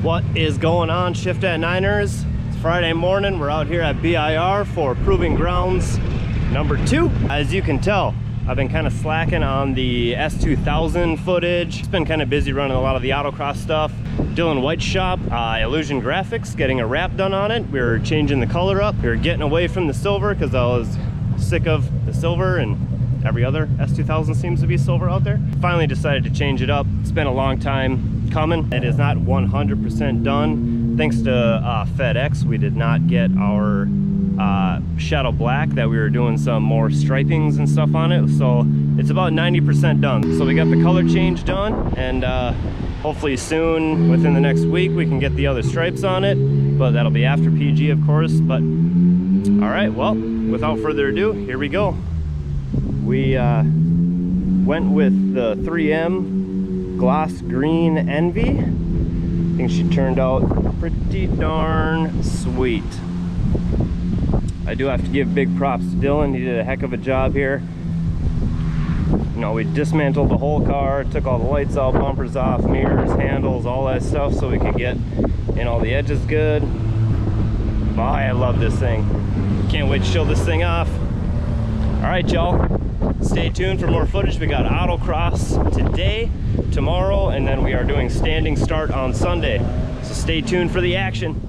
What is going on, Shift at Niners? It's Friday morning. We're out here at BIR for Proving Grounds number 2. As you can tell, I've been kind of slacking on the S2000 footage. It's been kind of busy running a lot of the autocross stuff. Dylan White's shop, Illusion Graphics, getting a wrap done on it. We were changing the color up. We were getting away from the silver because I was sick of the silver, and every other S2000 seems to be silver out there. Finally decided to change it up. It's been a long time coming. It is not 100% done. Thanks to FedEx, we did not get our shadow black, that we were doing some more stripings and stuff on it. So it's about 90% done. So we got the color change done, and hopefully soon, within the next week, we can get the other stripes on it. But that'll be after PG, of course. But all right, well, without further ado, here we go. We went with the 3M Gloss Green Envy. I think she turned out pretty darn sweet. I do have to give big props to Dylan. He did a heck of a job here. You know, we dismantled the whole car, took all the lights out, bumpers off, mirrors, handles, all that stuff, so we could get in all the edges good. Boy, I love this thing. Can't wait to show this thing off. All right, y'all. Stay tuned for more footage. We got autocross today, tomorrow, and then we are doing standing start on Sunday. So stay tuned for the action.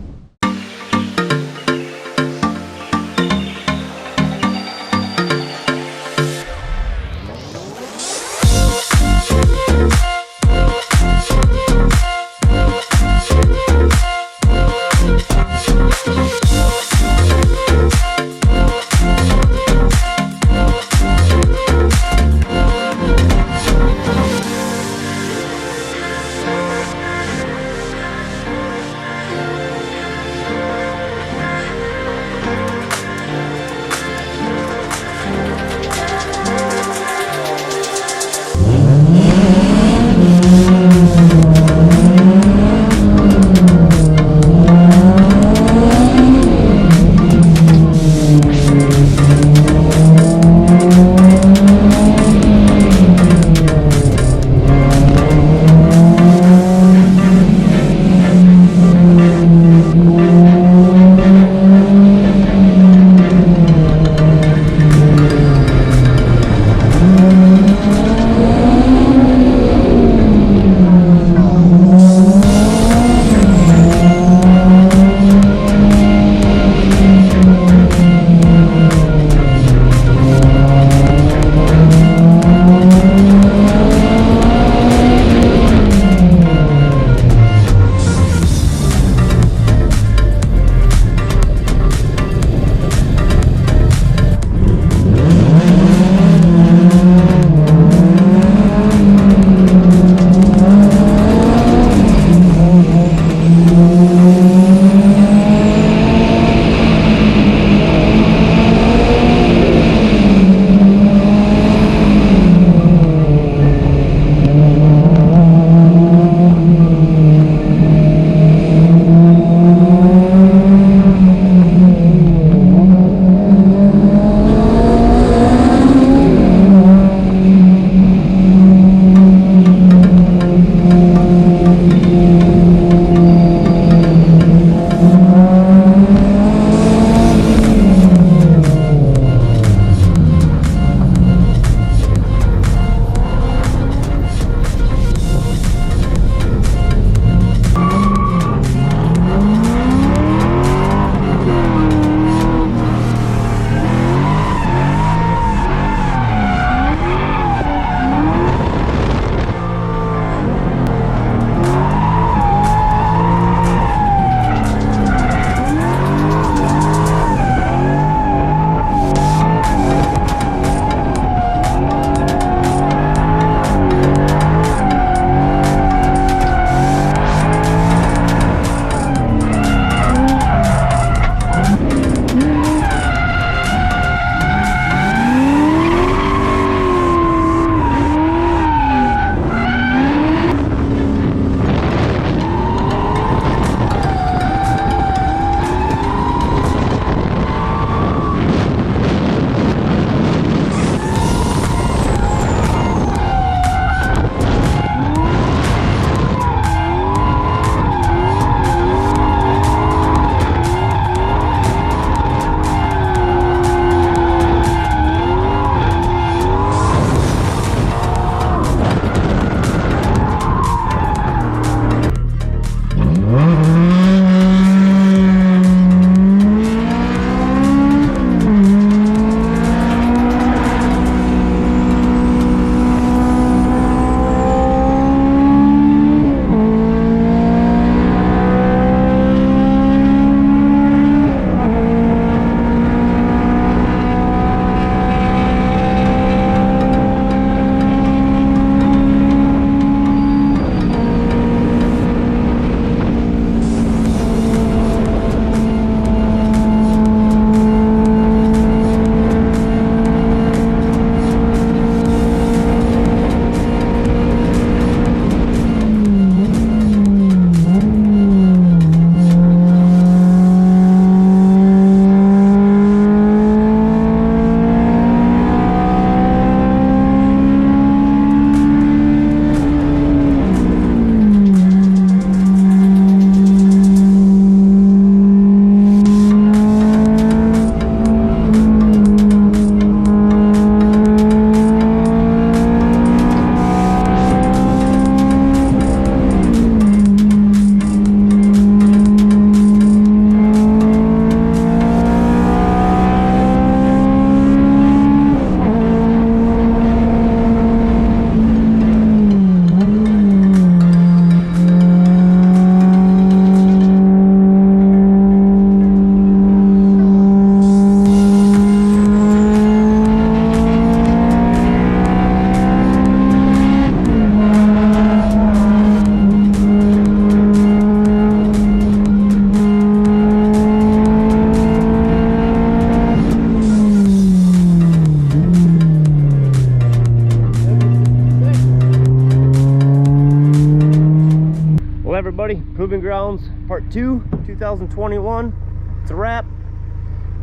everybody, Proving Grounds Part 2, 2021. It's a wrap.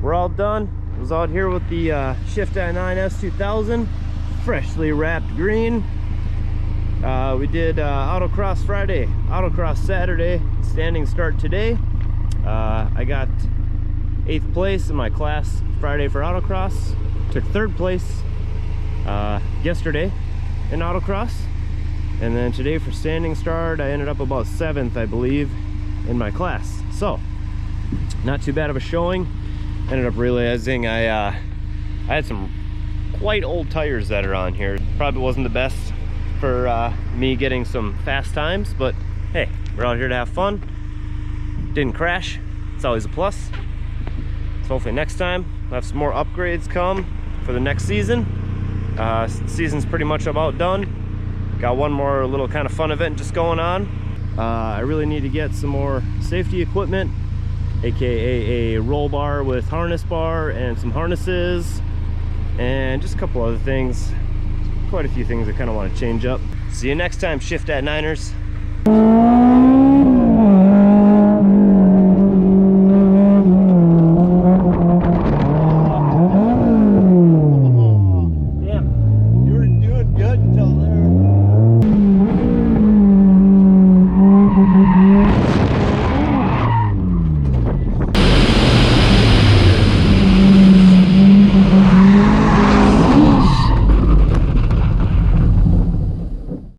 We're all done. I was out here with the Shift at 9 S2000, freshly wrapped green. We did Autocross Friday, Autocross Saturday, Standing Start today. I got 8th place in my class Friday for Autocross. Took 3rd place yesterday in Autocross. And then today for Standing Start, I ended up about 7th, I believe, in my class. So, not too bad of a showing. Ended up realizing I had some quite old tires that are on here. Probably wasn't the best for me getting some fast times, but hey, we're out here to have fun. Didn't crash. It's always a plus. So hopefully next time we'll have some more upgrades come for the next season. Season's pretty much about done. Got one more little kind of fun event just going on. I really need to get some more safety equipment, aka a roll bar with harness bar and some harnesses, and just a couple other things. Quite a few things I kind of want to change up. See you next time, Shift at Niners.